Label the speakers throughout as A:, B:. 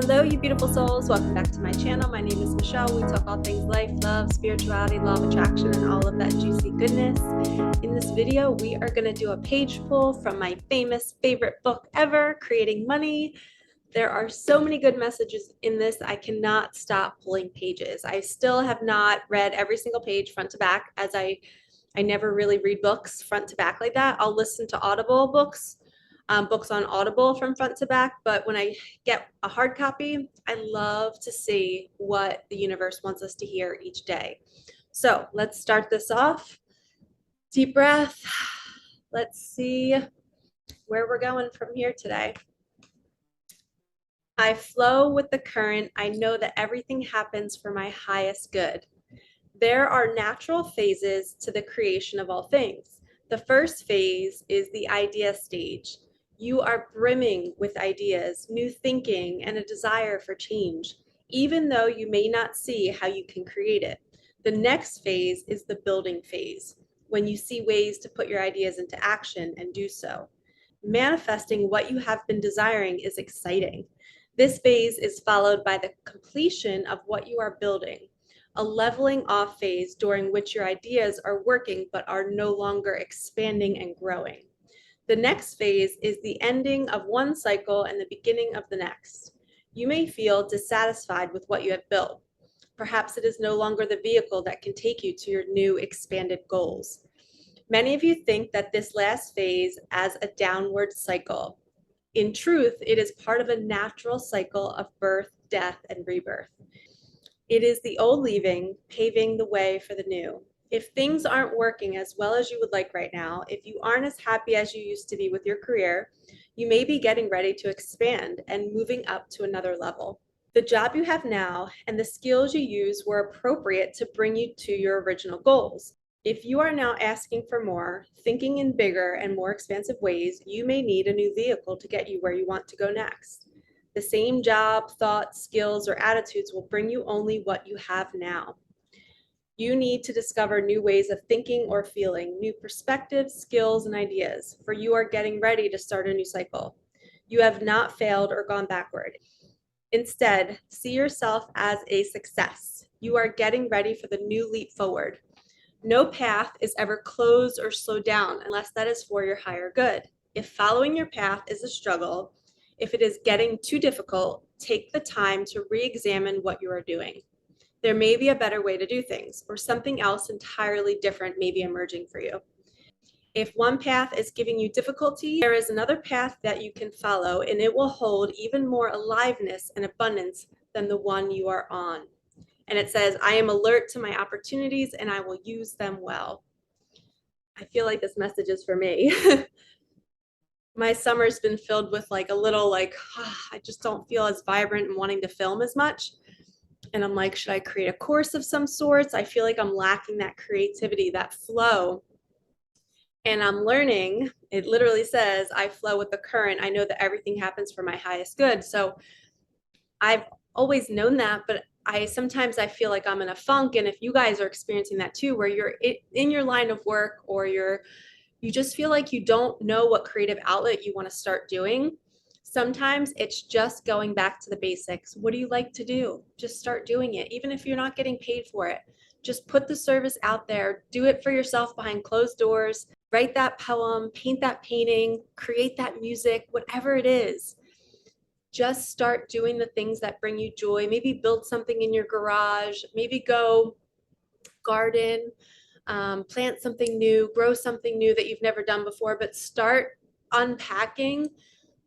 A: Hello, you beautiful souls. Welcome back to my channel. My name is Michelle. We talk all things life, love, spirituality, law of attraction, and all of that juicy goodness. In this video, we are going to do a page pull from my famous favorite book ever, Creating Money. There are so many good messages in this. I cannot stop pulling pages. I still have not read every single page front to back, as I never really read books front to back like that. I'll listen to Audible books. Books on Audible from front to back, but when I get a hard copy, I love to see what the universe wants us to hear each day. So let's start this off. Deep breath. Let's see where we're going from here today. I flow with the current. I know that everything happens for my highest good. There are natural phases to the creation of all things. The first phase is the idea stage. You are brimming with ideas, new thinking, and a desire for change, even though you may not see how you can create it. The next phase is the building phase, when you see ways to put your ideas into action and do so. Manifesting what you have been desiring is exciting. This phase is followed by the completion of what you are building, a leveling off phase during which your ideas are working but are no longer expanding and growing. The next phase is the ending of one cycle and the beginning of the next. You may feel dissatisfied with what you have built. Perhaps it is no longer the vehicle that can take you to your new expanded goals. Many of you think that this last phase as a downward cycle. In truth, it is part of a natural cycle of birth, death, and rebirth. It is the old leaving, paving the way for the new. If things aren't working as well as you would like right now, if you aren't as happy as you used to be with your career, you may be getting ready to expand and moving up to another level. The job you have now and the skills you use were appropriate to bring you to your original goals. If you are now asking for more, thinking in bigger and more expansive ways, you may need a new vehicle to get you where you want to go next. The same job, thoughts, skills, or attitudes will bring you only what you have now. You need to discover new ways of thinking or feeling, new perspectives, skills, and ideas, for you are getting ready to start a new cycle. You have not failed or gone backward. Instead, see yourself as a success. You are getting ready for the new leap forward. No path is ever closed or slowed down unless that is for your higher good. If following your path is a struggle, if it is getting too difficult, take the time to re-examine what you are doing. There may be a better way to do things, or something else entirely different may be emerging for you. If one path is giving you difficulty, there is another path that you can follow, and it will hold even more aliveness and abundance than the one you are on. And it says, I am alert to my opportunities and I will use them well. I feel like this message is for me. My summer's been filled with like a little I just don't feel as vibrant and wanting to film as much. And I'm like, should I create a course of some sorts? I feel like I'm lacking that creativity, that flow. And I'm learning, it literally says, I flow with the current. I know that everything happens for my highest good. So I've always known that, but sometimes I feel like I'm in a funk. And if you guys are experiencing that too, where you're in your line of work, or you just feel like you don't know what creative outlet you want to start doing, sometimes it's just going back to the basics. What do you like to do? Just start doing it. Even if you're not getting paid for it, just put the service out there. Do it for yourself behind closed doors. Write that poem, paint that painting, create that music, whatever it is. Just start doing the things that bring you joy. Maybe build something in your garage. Maybe go garden, plant something new, grow something new that you've never done before, but start unpacking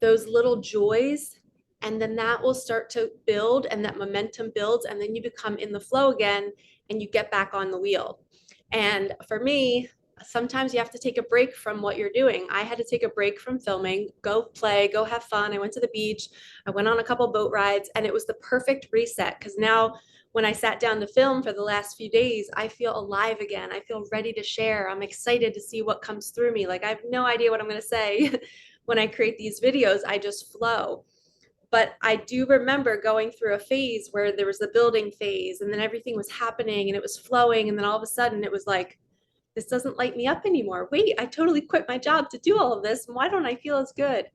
A: those little joys, and then that will start to build, and that momentum builds, and then you become in the flow again and you get back on the wheel. And for me, sometimes you have to take a break from what you're doing. I had to take a break from filming, go play, go have fun. I went to the beach, I went on a couple boat rides, and it was the perfect reset, because now when I sat down to film for the last few days, I feel alive again. I feel ready to share. I'm excited to see what comes through me. Like, I have no idea what I'm going to say. When I create these videos, I just flow. But I do remember going through a phase where there was the building phase, and then everything was happening and it was flowing. And then all of a sudden it was like, this doesn't light me up anymore. Wait, I totally quit my job to do all of this. Why don't I feel as good?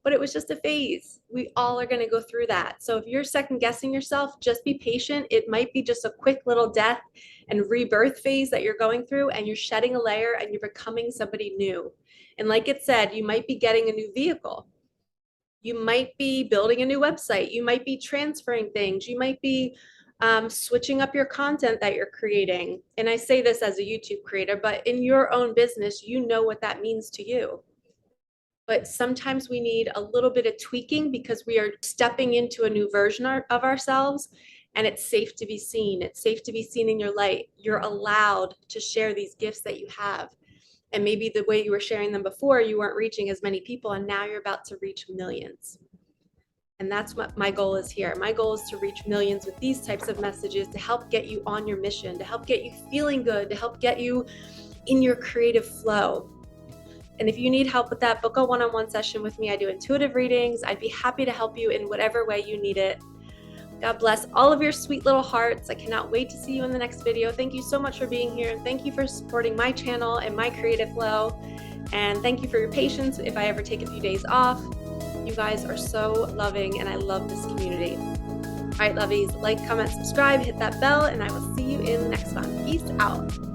A: but it was just a phase. We all are going to go through that. So if you're second guessing yourself, just be patient. It might be just a quick little death and rebirth phase that you're going through, and you're shedding a layer and you're becoming somebody new. And like it said, you might be getting a new vehicle. You might be building a new website. You might be transferring things. You might be switching up your content that you're creating. And I say this as a YouTube creator, but in your own business, you know what that means to you. But sometimes we need a little bit of tweaking because we are stepping into a new version of ourselves, and it's safe to be seen. It's safe to be seen in your light. You're allowed to share these gifts that you have. And maybe the way you were sharing them before, you weren't reaching as many people, and now you're about to reach millions. And that's what my goal is here. My goal is to reach millions with these types of messages to help get you on your mission, to help get you feeling good, to help get you in your creative flow. And if you need help with that, book a one-on-one session with me. I do intuitive readings. I'd be happy to help you in whatever way you need it. God bless all of your sweet little hearts. I cannot wait to see you in the next video. Thank you so much for being here, and thank you for supporting my channel and my creative flow. And thank you for your patience if I ever take a few days off. You guys are so loving, and I love this community. All right, lovies, like, comment, subscribe, hit that bell, and I will see you in the next one. Peace out.